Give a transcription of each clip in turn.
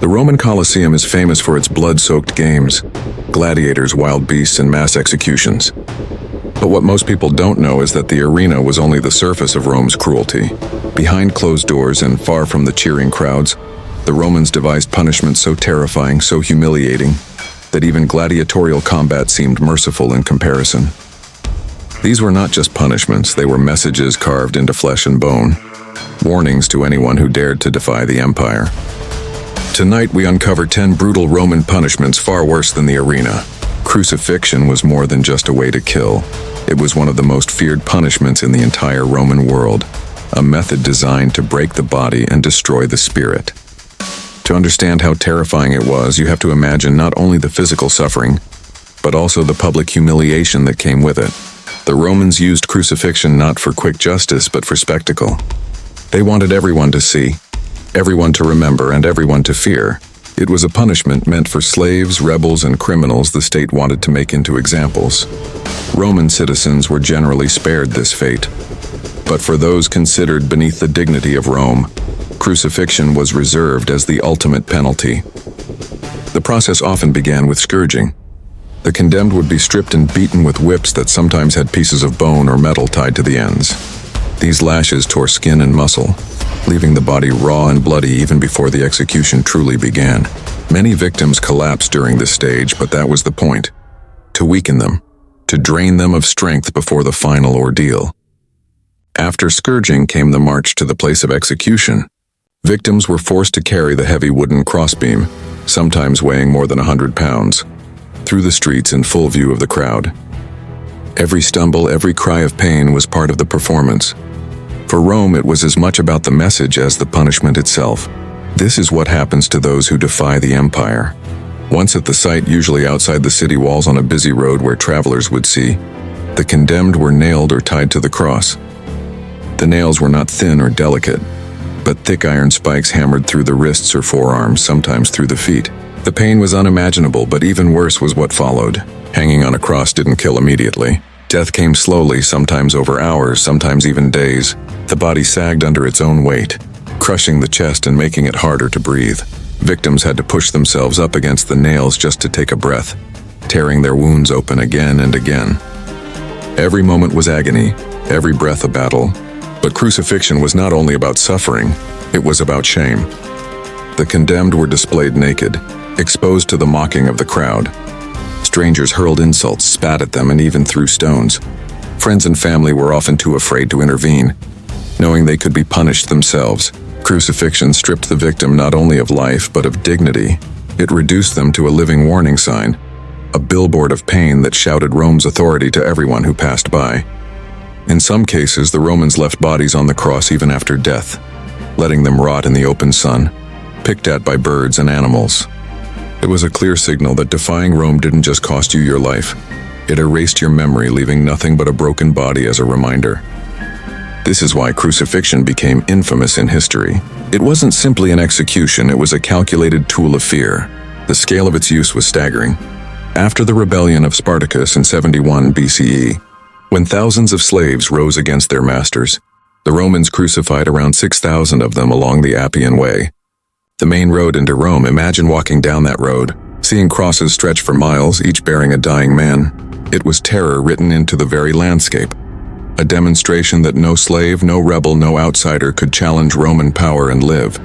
The Roman Colosseum is famous for its blood-soaked games, gladiators, wild beasts, and mass executions. But what most people don't know is that the arena was only the surface of Rome's cruelty. Behind closed doors and far from the cheering crowds, the Romans devised punishments so terrifying, so humiliating, that even gladiatorial combat seemed merciful in comparison. These were not just punishments, they were messages carved into flesh and bone, warnings to anyone who dared to defy the empire. Tonight we uncover 10 brutal Roman punishments far worse than the arena. Crucifixion was more than just a way to kill. It was one of the most feared punishments in the entire Roman world, a method designed to break the body and destroy the spirit. To understand how terrifying it was, you have to imagine not only the physical suffering, but also the public humiliation that came with it. The Romans used crucifixion not for quick justice, but for spectacle. They wanted everyone to see, everyone to remember, and everyone to fear. It was a punishment meant for slaves, rebels, and criminals the state wanted to make into examples. Roman citizens were generally spared this fate. But for those considered beneath the dignity of Rome, crucifixion was reserved as the ultimate penalty. The process often began with scourging. The condemned would be stripped and beaten with whips that sometimes had pieces of bone or metal tied to the ends. These lashes tore skin and muscle, leaving the body raw and bloody even before the execution truly began. Many victims collapsed during this stage, but that was the point: to weaken them, to drain them of strength before the final ordeal. After scourging came the march to the place of execution. Victims were forced to carry the heavy wooden crossbeam, sometimes weighing more than 100 pounds, through the streets in full view of the crowd. Every stumble, every cry of pain was part of the performance. For Rome, it was as much about the message as the punishment itself. This is what happens to those who defy the empire. Once at the site, usually outside the city walls on a busy road where travelers would see, the condemned were nailed or tied to the cross. The nails were not thin or delicate, but thick iron spikes hammered through the wrists or forearms, sometimes through the feet. The pain was unimaginable, but even worse was what followed. Hanging on a cross didn't kill immediately. Death came slowly, sometimes over hours, sometimes even days. The body sagged under its own weight, crushing the chest and making it harder to breathe. Victims had to push themselves up against the nails just to take a breath, tearing their wounds open again and again. Every moment was agony, every breath a battle. But crucifixion was not only about suffering, it was about shame. The condemned were displayed naked, exposed to the mocking of the crowd. Strangers hurled insults, spat at them, and even threw stones. Friends and family were often too afraid to intervene, knowing they could be punished themselves. Crucifixion stripped the victim not only of life, but of dignity. It reduced them to a living warning sign, a billboard of pain that shouted Rome's authority to everyone who passed by. In some cases, the Romans left bodies on the cross even after death, letting them rot in the open sun, picked at by birds and animals. It was a clear signal that defying Rome didn't just cost you your life. It erased your memory, leaving nothing but a broken body as a reminder. This is why crucifixion became infamous in history. It wasn't simply an execution, it was a calculated tool of fear. The scale of its use was staggering. After the rebellion of Spartacus in 71 BCE, when thousands of slaves rose against their masters, the Romans crucified around 6,000 of them along the Appian Way, the main road into Rome. Imagine walking down that road, seeing crosses stretch for miles, each bearing a dying man. It was terror written into the very landscape, a demonstration that no slave, no rebel, no outsider could challenge Roman power and live.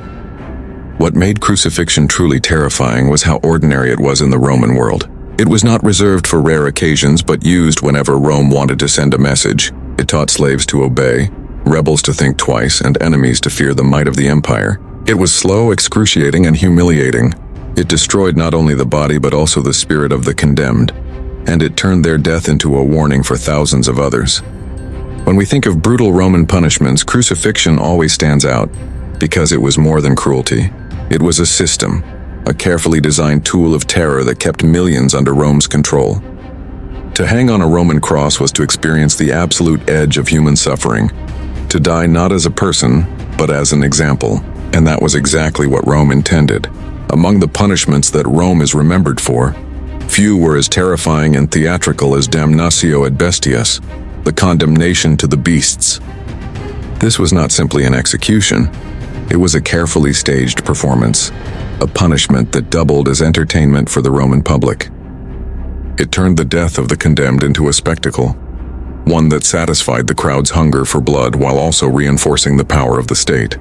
What made crucifixion truly terrifying was how ordinary it was in the Roman world. It was not reserved for rare occasions, but used whenever Rome wanted to send a message. It taught slaves to obey, rebels to think twice, and enemies to fear the might of the empire. It was slow, excruciating, and humiliating. It destroyed not only the body but also the spirit of the condemned, and it turned their death into a warning for thousands of others. When we think of brutal Roman punishments, crucifixion always stands out because it was more than cruelty. It was a system, a carefully designed tool of terror that kept millions under Rome's control. To hang on a Roman cross was to experience the absolute edge of human suffering, to die not as a person, but as an example. And that was exactly what Rome intended. Among the punishments that Rome is remembered for, few were as terrifying and theatrical as damnatio ad bestias, the condemnation to the beasts. This was not simply an execution. It was a carefully staged performance. a punishment that doubled as entertainment for the Roman public. It turned the death of the condemned into a spectacle, one that satisfied the crowd's hunger for blood while also reinforcing the power of the state.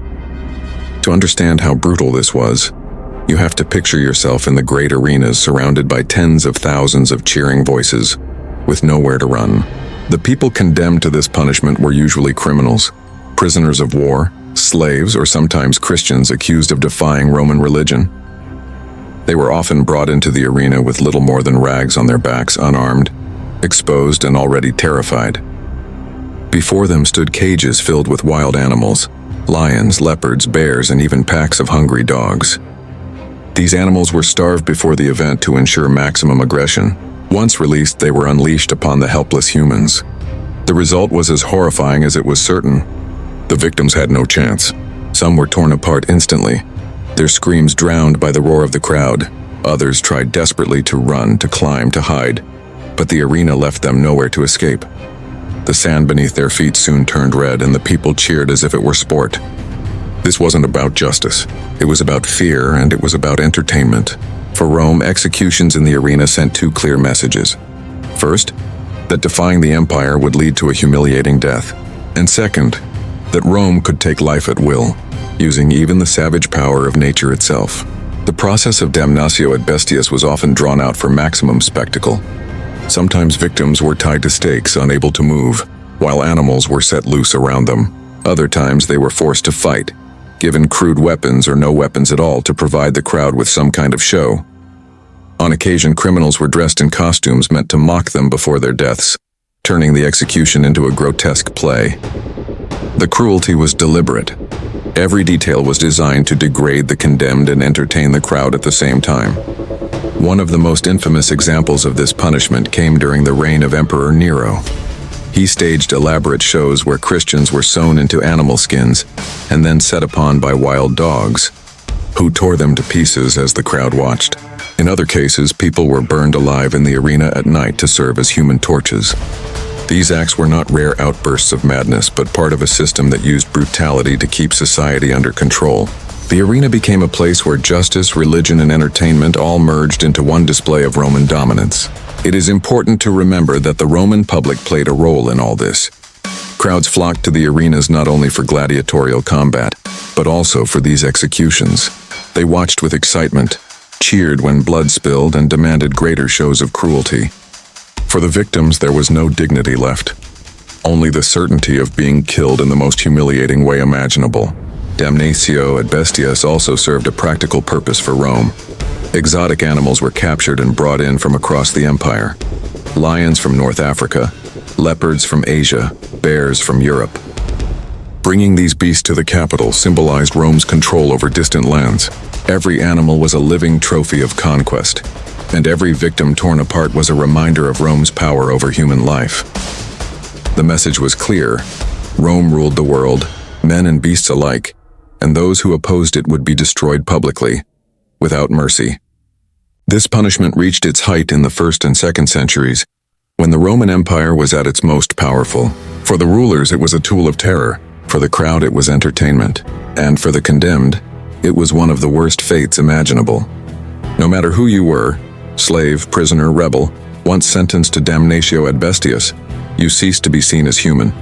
To understand how brutal this was, you have to picture yourself in the great arenas surrounded by tens of thousands of cheering voices, with nowhere to run. The people condemned to this punishment were usually criminals, prisoners of war, slaves, or sometimes Christians accused of defying Roman religion. They were often brought into the arena with little more than rags on their backs, unarmed, exposed, and already terrified. Before them stood cages filled with wild animals, lions, leopards, bears, and even packs of hungry dogs. These animals were starved before the event to ensure maximum aggression. Once released, they were unleashed upon the helpless humans. The result was as horrifying as it was certain. The victims had no chance. Some were torn apart instantly, their screams drowned by the roar of the crowd. Others tried desperately to run, to climb, to hide, but the arena left them nowhere to escape. The sand beneath their feet soon turned red, and the people cheered as if it were sport. This wasn't about justice. It was about fear, and it was about entertainment. For Rome, executions in the arena sent two clear messages. First, that defying the empire would lead to a humiliating death. And second, that Rome could take life at will, using even the savage power of nature itself. The process of damnatio ad bestias was often drawn out for maximum spectacle. Sometimes victims were tied to stakes, unable to move, while animals were set loose around them. Other times they were forced to fight, given crude weapons or no weapons at all to provide the crowd with some kind of show. On occasion, criminals were dressed in costumes meant to mock them before their deaths, turning the execution into a grotesque play. The cruelty was deliberate. Every detail was designed to degrade the condemned and entertain the crowd at the same time. One of the most infamous examples of this punishment came during the reign of Emperor Nero. He staged elaborate shows where Christians were sewn into animal skins and then set upon by wild dogs, who tore them to pieces as the crowd watched. In other cases, people were burned alive in the arena at night to serve as human torches. These acts were not rare outbursts of madness, but part of a system that used brutality to keep society under control. The arena became a place where justice, religion, and entertainment all merged into one display of Roman dominance. It is important to remember that the Roman public played a role in all this. Crowds flocked to the arenas not only for gladiatorial combat, but also for these executions. They watched with excitement, cheered when blood spilled, and demanded greater shows of cruelty. For the victims, there was no dignity left, only the certainty of being killed in the most humiliating way imaginable. Damnatio ad bestias also served a practical purpose for Rome. Exotic animals were captured and brought in from across the empire. Lions from North Africa, leopards from Asia, bears from Europe. Bringing these beasts to the capital symbolized Rome's control over distant lands. Every animal was a living trophy of conquest, and every victim torn apart was a reminder of Rome's power over human life. The message was clear: Rome ruled the world, men and beasts alike, and those who opposed it would be destroyed publicly, without mercy. This punishment reached its height in the 1st and 2nd centuries, when the Roman Empire was at its most powerful. For the rulers, it was a tool of terror. For the crowd, it was entertainment. And for the condemned, it was one of the worst fates imaginable. No matter who you were, slave, prisoner, rebel, once sentenced to damnatio ad bestias, you ceased to be seen as human.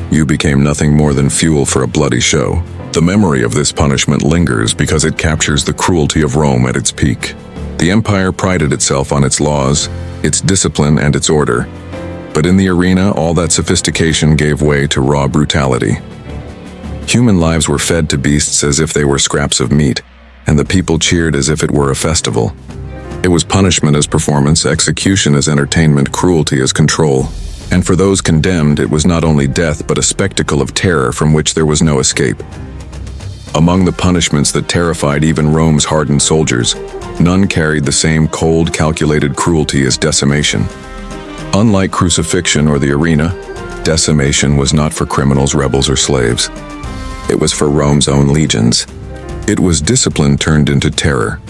You became nothing more than fuel for a bloody show. The memory of this punishment lingers because it captures the cruelty of Rome at its peak. The empire prided itself on its laws, its discipline, and its order. But in the arena, all that sophistication gave way to raw brutality. Human lives were fed to beasts as if they were scraps of meat, and the people cheered as if it were a festival. It was punishment as performance, execution as entertainment, cruelty as control. And for those condemned, it was not only death but a spectacle of terror from which there was no escape. Among the punishments that terrified even Rome's hardened soldiers, none carried the same cold, calculated cruelty as decimation. Unlike crucifixion or the arena, decimation was not for criminals, rebels, or slaves. It was for Rome's own legions. It was discipline turned into terror,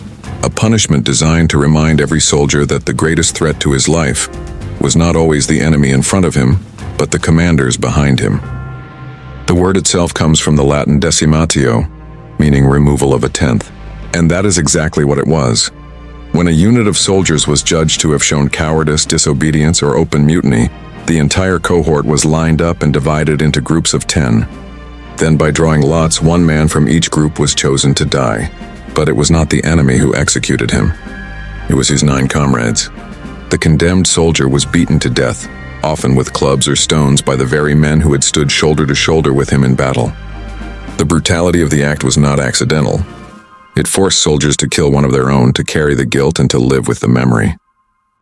a punishment designed to remind every soldier that the greatest threat to his life was not always the enemy in front of him, but the commanders behind him. The word itself comes from the Latin decimatio, meaning removal of a tenth. And that is exactly what it was. When a unit of soldiers was judged to have shown cowardice, disobedience, or open mutiny, the entire cohort was lined up and divided into groups of 10. Then by drawing lots, one man from each group was chosen to die. But it was not the enemy who executed him. It was his 9 comrades. The condemned soldier was beaten to death, often with clubs or stones, by the very men who had stood shoulder to shoulder with him in battle. The brutality of the act was not accidental. It forced soldiers to kill one of their own, to carry the guilt and to live with the memory.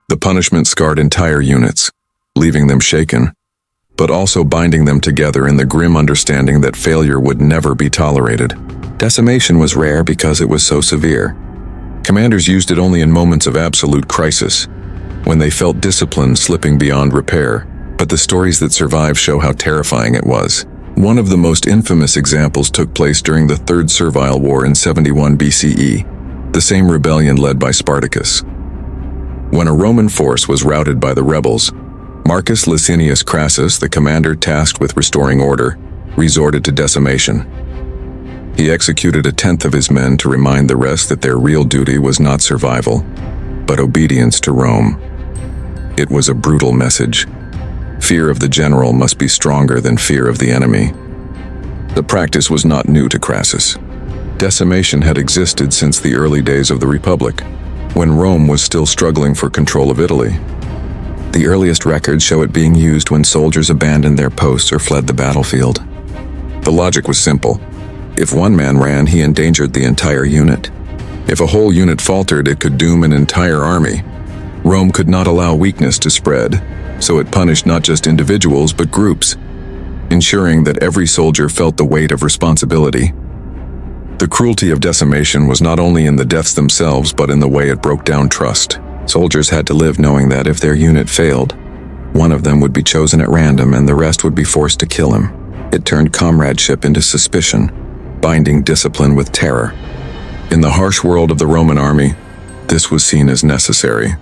The punishment scarred entire units, leaving them shaken, but also binding them together in the grim understanding that failure would never be tolerated. Decimation was rare because it was so severe. Commanders used it only in moments of absolute crisis, when they felt discipline slipping beyond repair, but the stories that survive show how terrifying it was. One of the most infamous examples took place during the Third Servile War in 71 BCE, the same rebellion led by Spartacus. When a Roman force was routed by the rebels, Marcus Licinius Crassus, the commander tasked with restoring order, resorted to decimation. He executed 1/10 of his men to remind the rest that their real duty was not survival, but obedience to Rome. It was a brutal message. Fear of the general must be stronger than fear of the enemy. The practice was not new to Crassus. Decimation had existed since the early days of the Republic, when Rome was still struggling for control of Italy. The earliest records show it being used when soldiers abandoned their posts or fled the battlefield. The logic was simple. If one man ran, he endangered the entire unit. If a whole unit faltered, it could doom an entire army. Rome could not allow weakness to spread, so it punished not just individuals but groups, ensuring that every soldier felt the weight of responsibility. The cruelty of decimation was not only in the deaths themselves but in the way it broke down trust. Soldiers had to live knowing that if their unit failed, one of them would be chosen at random and the rest would be forced to kill him. It turned comradeship into suspicion, binding discipline with terror. In the harsh world of the Roman army, this was seen as necessary.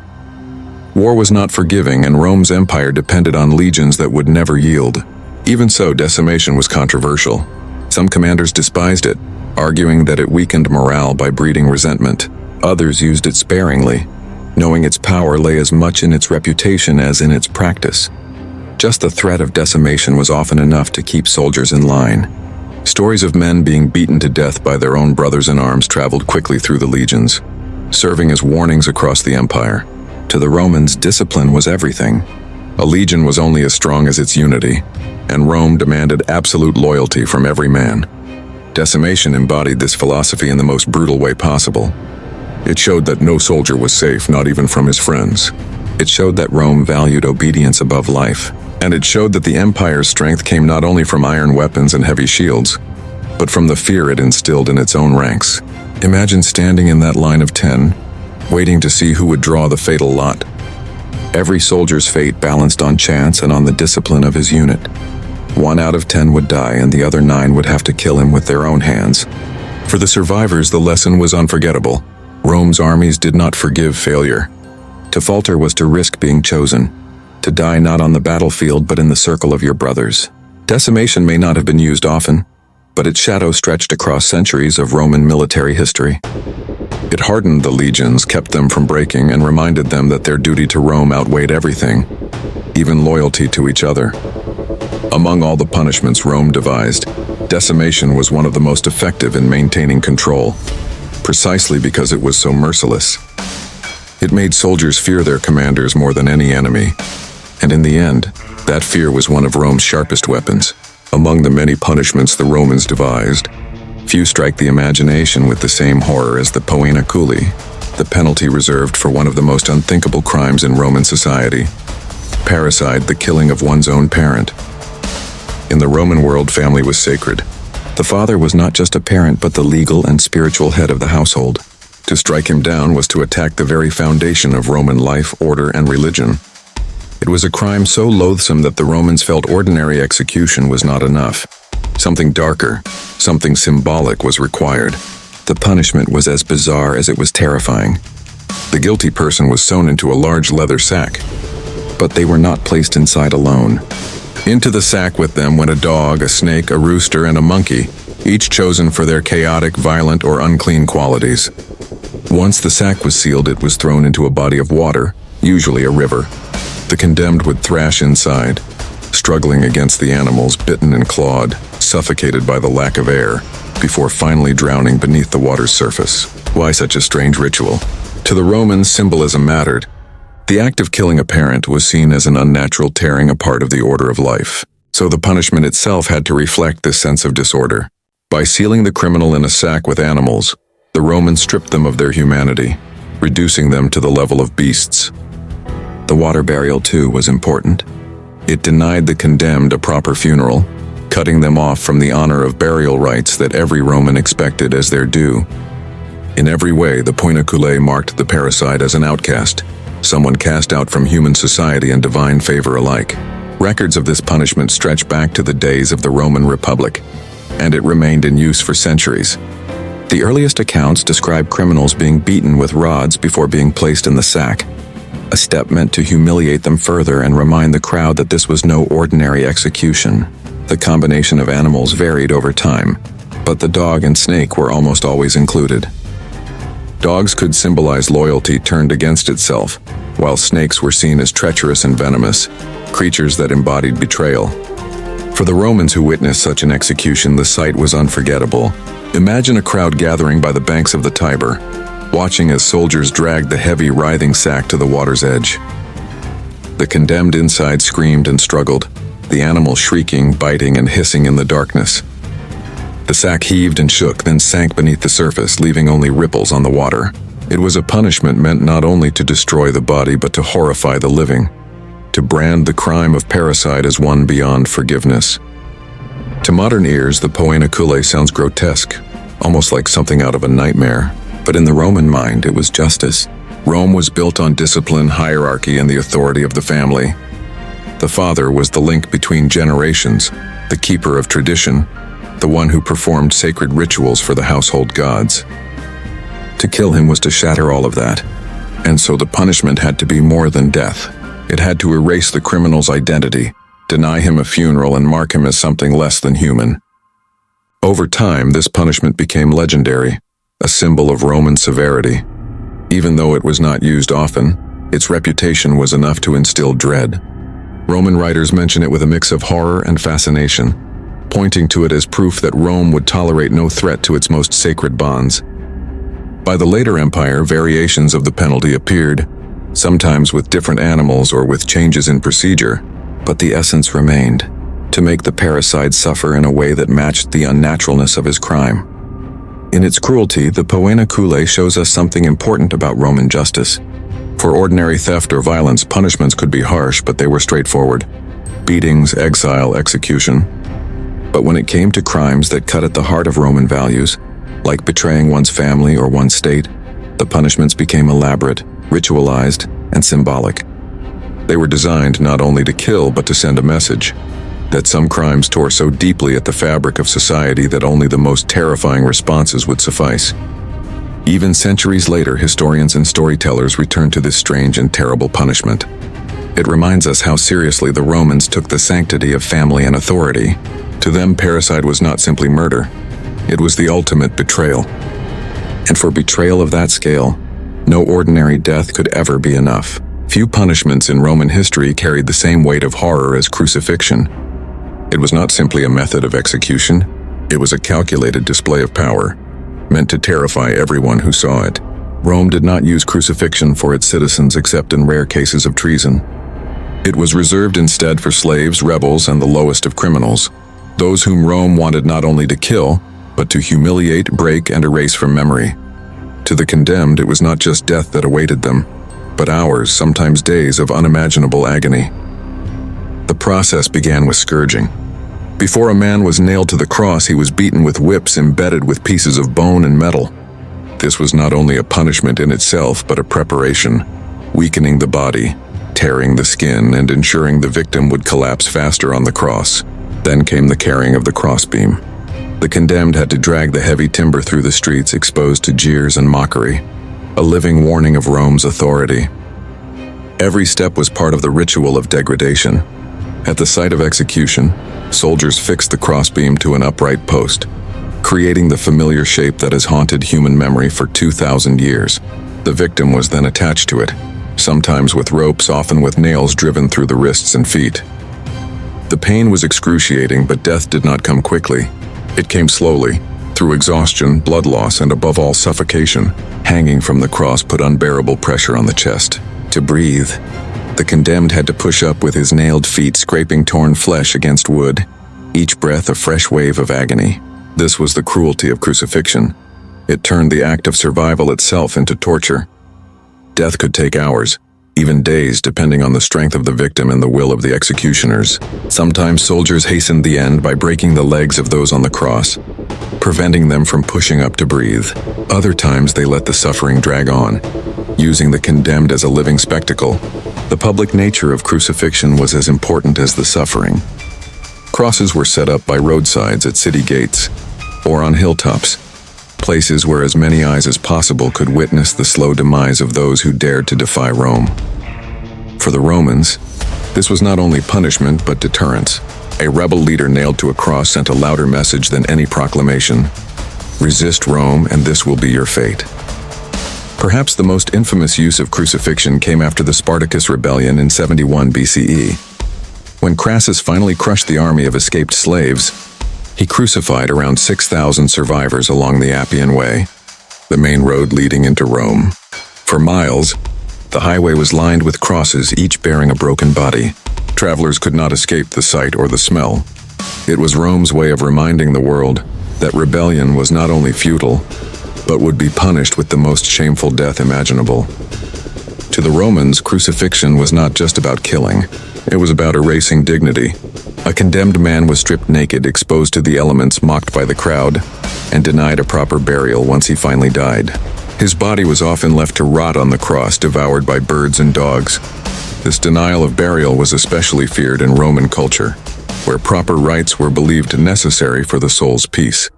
War was not forgiving, and Rome's empire depended on legions that would never yield. Even so, decimation was controversial. Some commanders despised it, arguing that it weakened morale by breeding resentment. Others used it sparingly, knowing its power lay as much in its reputation as in its practice. Just the threat of decimation was often enough to keep soldiers in line. Stories of men being beaten to death by their own brothers in arms traveled quickly through the legions, serving as warnings across the empire. To the Romans, discipline was everything. A legion was only as strong as its unity, and Rome demanded absolute loyalty from every man. Decimation embodied this philosophy in the most brutal way possible. It showed that no soldier was safe, not even from his friends. It showed that Rome valued obedience above life, and it showed that the empire's strength came not only from iron weapons and heavy shields, but from the fear it instilled in its own ranks. Imagine standing in that line of 10, waiting to see who would draw the fatal lot. Every soldier's fate balanced on chance and on the discipline of his unit. 1 out of 10 would die, and the other 9 would have to kill him with their own hands. For the survivors, the lesson was unforgettable. Rome's armies did not forgive failure. To falter was to risk being chosen, to die not on the battlefield but in the circle of your brothers. Decimation may not have been used often, but its shadow stretched across centuries of Roman military history. It hardened the legions, kept them from breaking, and reminded them that their duty to Rome outweighed everything, even loyalty to each other. Among all the punishments Rome devised, decimation was one of the most effective in maintaining control, precisely because it was so merciless. It made soldiers fear their commanders more than any enemy, and in the end, that fear was one of Rome's sharpest weapons. Among the many punishments the Romans devised, few strike the imagination with the same horror as the poena culi, the penalty reserved for one of the most unthinkable crimes in Roman society: parricide, the killing of one's own parent. In the Roman world, family was sacred. The father was not just a parent but the legal and spiritual head of the household. To strike him down was to attack the very foundation of Roman life, order, and religion. It was a crime so loathsome that the Romans felt ordinary execution was not enough. Something darker, something symbolic was required. The punishment was as bizarre as it was terrifying. The guilty person was sewn into a large leather sack, but they were not placed inside alone. Into the sack with them went a dog, a snake, a rooster, and a monkey, each chosen for their chaotic, violent, or unclean qualities. Once the sack was sealed, it was thrown into a body of water, usually a river. The condemned would thrash inside, struggling against the animals, bitten and clawed, suffocated by the lack of air, before finally drowning beneath the water's surface. Why such a strange ritual? To the Romans, symbolism mattered. The act of killing a parent was seen as an unnatural tearing apart of the order of life, so the punishment itself had to reflect this sense of disorder. By sealing the criminal in a sack with animals, the Romans stripped them of their humanity, reducing them to the level of beasts. The water burial, too, was important. It denied the condemned a proper funeral, cutting them off from the honor of burial rites that every Roman expected as their due. In every way, the poenaculae marked the parricide as an outcast, someone cast out from human society and divine favor alike. Records of this punishment stretch back to the days of the Roman Republic, and it remained in use for centuries. The earliest accounts describe criminals being beaten with rods before being placed in the sack, a step meant to humiliate them further and remind the crowd that this was no ordinary execution. The combination of animals varied over time, but the dog and snake were almost always included. Dogs could symbolize loyalty turned against itself, while snakes were seen as treacherous and venomous, creatures that embodied betrayal. For the Romans who witnessed such an execution, the sight was unforgettable. Imagine a crowd gathering by the banks of the Tiber, watching as soldiers dragged the heavy, writhing sack to the water's edge. The condemned inside screamed and struggled, the animal shrieking, biting, and hissing in the darkness. The sack heaved and shook, then sank beneath the surface, leaving only ripples on the water. It was a punishment meant not only to destroy the body, but to horrify the living, to brand the crime of parricide as one beyond forgiveness. To modern ears, the poenaculae sounds grotesque, almost like something out of a nightmare. But in the Roman mind, it was justice. Rome was built on discipline, hierarchy, and the authority of the family. The father was the link between generations, the keeper of tradition, the one who performed sacred rituals for the household gods. To kill him was to shatter all of that, and so the punishment had to be more than death. It had to erase the criminal's identity, deny him a funeral, and mark him as something less than human. Over time, this punishment became legendary, a symbol of Roman severity. Even though it was not used often, its reputation was enough to instill dread. Roman writers mention it with a mix of horror and fascination, pointing to it as proof that Rome would tolerate no threat to its most sacred bonds. By the later empire, variations of the penalty appeared, sometimes with different animals or with changes in procedure, but the essence remained, to make the parricide suffer in a way that matched the unnaturalness of his crime. In its cruelty, the poenaculae shows us something important about Roman justice. For ordinary theft or violence, punishments could be harsh, but they were straightforward: beatings, exile, execution. But when it came to crimes that cut at the heart of Roman values, like betraying one's family or one's state, the punishments became elaborate, ritualized, and symbolic. They were designed not only to kill, but to send a message that some crimes tore so deeply at the fabric of society that only the most terrifying responses would suffice. Even centuries later, historians and storytellers return to this strange and terrible punishment. It reminds us how seriously the Romans took the sanctity of family and authority. To them, parricide was not simply murder. It was the ultimate betrayal. And for betrayal of that scale, no ordinary death could ever be enough. Few punishments in Roman history carried the same weight of horror as crucifixion. It was not simply a method of execution, it was a calculated display of power, meant to terrify everyone who saw it. Rome did not use crucifixion for its citizens except in rare cases of treason. It was reserved instead for slaves, rebels, and the lowest of criminals, those whom Rome wanted not only to kill, but to humiliate, break, and erase from memory. To the condemned, it was not just death that awaited them, but hours, sometimes days, of unimaginable agony. The process began with scourging. Before a man was nailed to the cross, he was beaten with whips embedded with pieces of bone and metal. This was not only a punishment in itself, but a preparation, weakening the body, tearing the skin, and ensuring the victim would collapse faster on the cross. Then came the carrying of the crossbeam. The condemned had to drag the heavy timber through the streets, exposed to jeers and mockery, a living warning of Rome's authority. Every step was part of the ritual of degradation. At the site of execution, soldiers fixed the crossbeam to an upright post, creating the familiar shape that has haunted human memory for 2,000 years. The victim was then attached to it, sometimes with ropes, often with nails driven through the wrists and feet. The pain was excruciating, but death did not come quickly. It came slowly, through exhaustion, blood loss, and above all, suffocation. Hanging from the cross put unbearable pressure on the chest. To breathe, the condemned had to push up with his nailed feet scraping torn flesh against wood, each breath a fresh wave of agony. This was the cruelty of crucifixion. It turned the act of survival itself into torture. Death could take hours, even days, depending on the strength of the victim and the will of the executioners. Sometimes soldiers hastened the end by breaking the legs of those on the cross, preventing them from pushing up to breathe. Other times they let the suffering drag on, using the condemned as a living spectacle. The public nature of crucifixion was as important as the suffering. Crosses were set up by roadsides at city gates, or on hilltops, places where as many eyes as possible could witness the slow demise of those who dared to defy Rome. For the Romans, this was not only punishment but deterrence. A rebel leader nailed to a cross sent a louder message than any proclamation: resist Rome and this will be your fate. Perhaps the most infamous use of crucifixion came after the Spartacus rebellion in 71 BCE. When Crassus finally crushed the army of escaped slaves, he crucified around 6,000 survivors along the Appian Way, the main road leading into Rome. For miles, the highway was lined with crosses, each bearing a broken body. Travelers could not escape the sight or the smell. It was Rome's way of reminding the world that rebellion was not only futile, but would be punished with the most shameful death imaginable. To the Romans, crucifixion was not just about killing. It was about erasing dignity. A condemned man was stripped naked, exposed to the elements, mocked by the crowd, and denied a proper burial once he finally died. His body was often left to rot on the cross, devoured by birds and dogs. This denial of burial was especially feared in Roman culture, where proper rites were believed necessary for the soul's peace.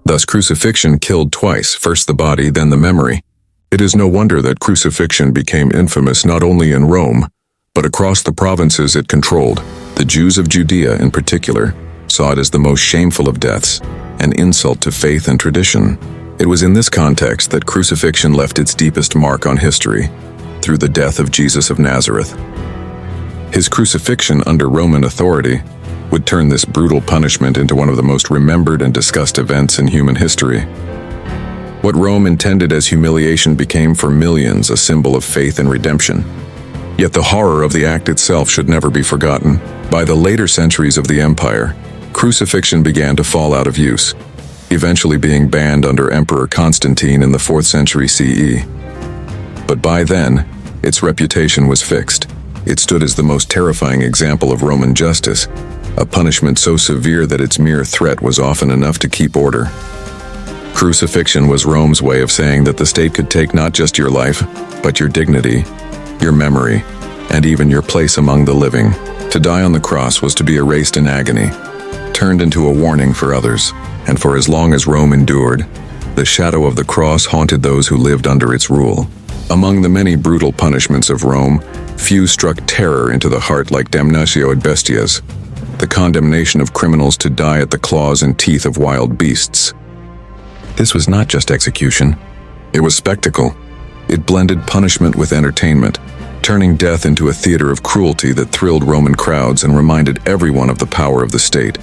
Thus, crucifixion killed twice, first the body, then the memory. It is no wonder that crucifixion became infamous not only in Rome, but across the provinces it controlled. The Jews of Judea, in particular, saw it as the most shameful of deaths, an insult to faith and tradition. It was in this context that crucifixion left its deepest mark on history, through the death of Jesus of Nazareth. His crucifixion under Roman authority would turn this brutal punishment into one of the most remembered and discussed events in human history. What Rome intended as humiliation became for millions a symbol of faith and redemption. Yet the horror of the act itself should never be forgotten. By the later centuries of the empire, crucifixion began to fall out of use, eventually being banned under Emperor Constantine in the 4th century CE. But by then, its reputation was fixed. It stood as the most terrifying example of Roman justice, a punishment so severe that its mere threat was often enough to keep order. Crucifixion was Rome's way of saying that the state could take not just your life, but your dignity, your memory, and even your place among the living. To die on the cross was to be erased in agony, turned into a warning for others, and for as long as Rome endured, the shadow of the cross haunted those who lived under its rule. Among the many brutal punishments of Rome, few struck terror into the heart like damnatio ad bestias, the condemnation of criminals to die at the claws and teeth of wild beasts. This was not just execution, it was spectacle. It blended punishment with entertainment, turning death into a theater of cruelty that thrilled Roman crowds and reminded everyone of the power of the state.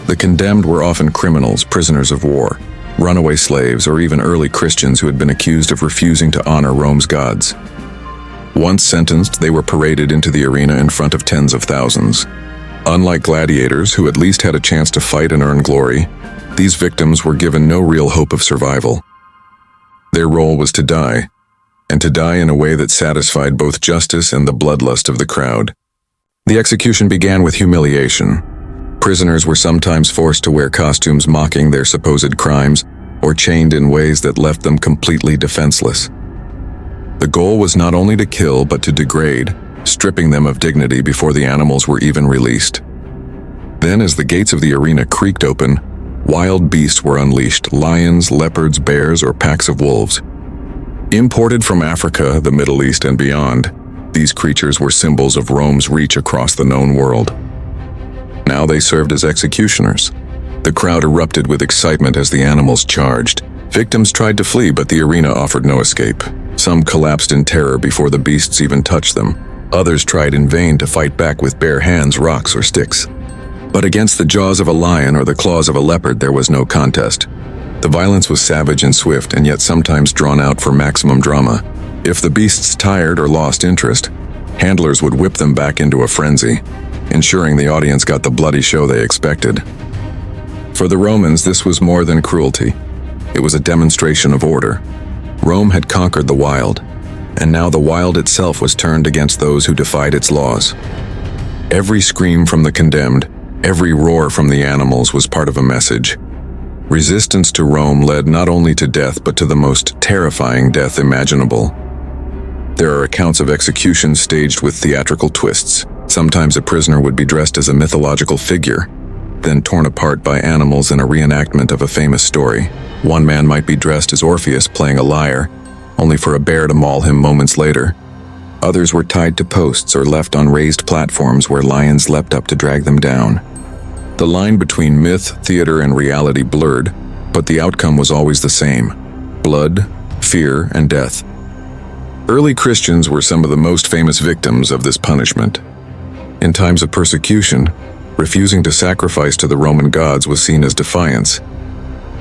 The condemned were often criminals, prisoners of war, runaway slaves, or even early Christians who had been accused of refusing to honor Rome's gods. Once sentenced, they were paraded into the arena in front of tens of thousands. Unlike gladiators, who at least had a chance to fight and earn glory, these victims were given no real hope of survival. Their role was to die, and to die in a way that satisfied both justice and the bloodlust of the crowd. The execution began with humiliation. Prisoners were sometimes forced to wear costumes mocking their supposed crimes, or chained in ways that left them completely defenseless. The goal was not only to kill, but to degrade, stripping them of dignity before the animals were even released. Then, as the gates of the arena creaked open, wild beasts were unleashed: lions, leopards, bears, or packs of wolves. Imported from Africa, the Middle East, and beyond, these creatures were symbols of Rome's reach across the known world. Now they served as executioners, The crowd erupted with excitement as the animals charged. Victims tried to flee, but the arena offered no escape. Some collapsed in terror before the beasts even touched them. Others tried in vain to fight back with bare hands, rocks, or sticks. But against the jaws of a lion or the claws of a leopard, there was no contest. The violence was savage and swift, and yet sometimes drawn out for maximum drama. If the beasts tired or lost interest, handlers would whip them back into a frenzy, ensuring the audience got the bloody show they expected. For the Romans, this was more than cruelty. It was a demonstration of order. Rome had conquered the wild, and now the wild itself was turned against those who defied its laws. Every scream from the condemned, every roar from the animals was part of a message. Resistance to Rome led not only to death but to the most terrifying death imaginable. There are accounts of executions staged with theatrical twists. Sometimes a prisoner would be dressed as a mythological figure, then torn apart by animals in a reenactment of a famous story. One man might be dressed as Orpheus playing a lyre, only for a bear to maul him moments later. Others were tied to posts or left on raised platforms where lions leapt up to drag them down. The line between myth, theater, and reality blurred, but the outcome was always the same: blood, fear, and death. Early Christians were some of the most famous victims of this punishment. In times of persecution, refusing to sacrifice to the Roman gods was seen as defiance.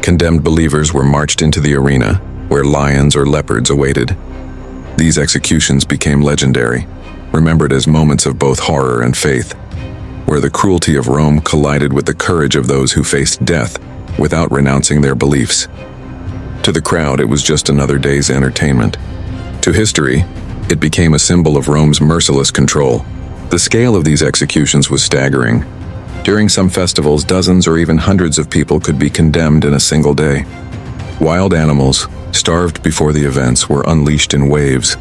Condemned believers were marched into the arena, where lions or leopards awaited. These executions became legendary, remembered as moments of both horror and faith, where the cruelty of Rome collided with the courage of those who faced death without renouncing their beliefs. To the crowd, it was just another day's entertainment. To history, it became a symbol of Rome's merciless control. The scale of these executions was staggering. During some festivals, dozens or even hundreds of people could be condemned in a single day. Wild animals, starved before the events, were unleashed in waves,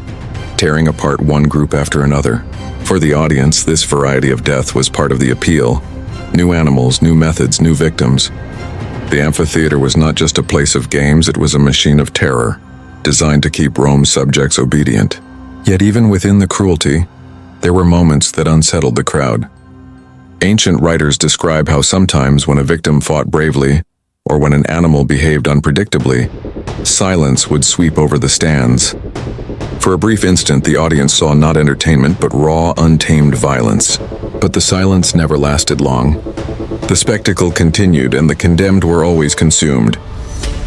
tearing apart one group after another. For the audience, this variety of death was part of the appeal. New animals, new methods, new victims. The amphitheater was not just a place of games, it was a machine of terror, designed to keep Rome's subjects obedient. Yet even within the cruelty, there were moments that unsettled the crowd. Ancient writers describe how sometimes when a victim fought bravely, or when an animal behaved unpredictably, silence would sweep over the stands. For a brief instant, the audience saw not entertainment, but raw, untamed violence. But the silence never lasted long. The spectacle continued, and the condemned were always consumed.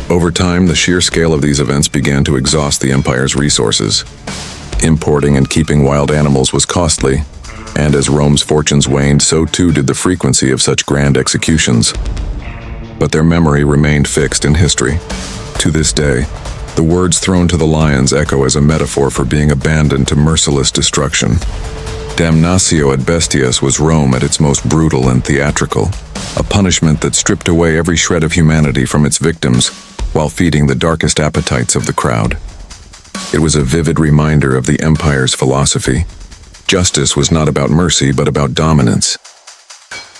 Over time, the sheer scale of these events began to exhaust the empire's resources. Importing and keeping wild animals was costly, and as Rome's fortunes waned, so too did the frequency of such grand executions. But their memory remained fixed in history. To this day, the words thrown to the lions echo as a metaphor for being abandoned to merciless destruction. Damnatio ad bestias was Rome at its most brutal and theatrical, a punishment that stripped away every shred of humanity from its victims while feeding the darkest appetites of the crowd. It was a vivid reminder of the empire's philosophy. Justice was not about mercy, but about dominance.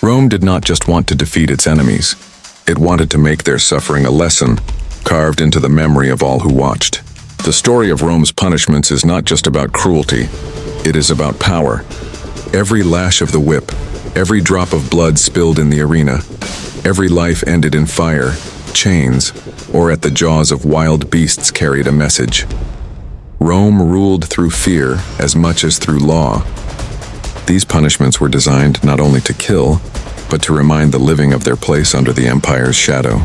Rome did not just want to defeat its enemies. It wanted to make their suffering a lesson, carved into the memory of all who watched. The story of Rome's punishments is not just about cruelty, it is about power. Every lash of the whip, every drop of blood spilled in the arena, every life ended in fire, chains, or at the jaws of wild beasts carried a message. Rome ruled through fear as much as through law. These punishments were designed not only to kill, but to remind the living of their place under the empire's shadow.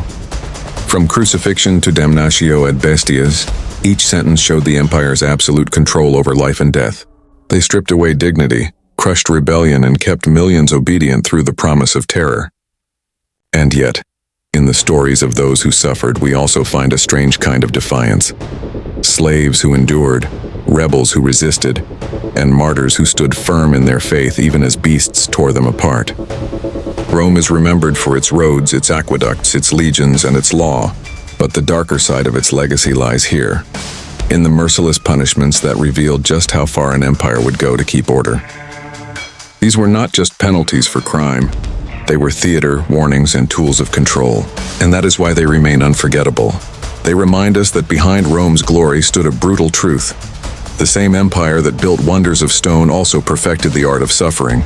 From crucifixion to damnatio ad bestias, each sentence showed the empire's absolute control over life and death. They stripped away dignity, crushed rebellion, and kept millions obedient through the promise of terror. And yet, in the stories of those who suffered, we also find a strange kind of defiance. Slaves who endured, rebels who resisted, and martyrs who stood firm in their faith even as beasts tore them apart. Rome is remembered for its roads, its aqueducts, its legions, and its law, but the darker side of its legacy lies here, in the merciless punishments that revealed just how far an empire would go to keep order. These were not just penalties for crime. They were theater, warnings, and tools of control, and that is why they remain unforgettable. They remind us that behind Rome's glory stood a brutal truth. The same empire that built wonders of stone also perfected the art of suffering.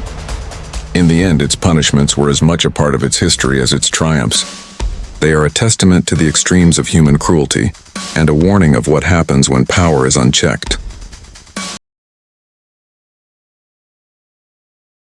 In the end, its punishments were as much a part of its history as its triumphs. They are a testament to the extremes of human cruelty, and a warning of what happens when power is unchecked.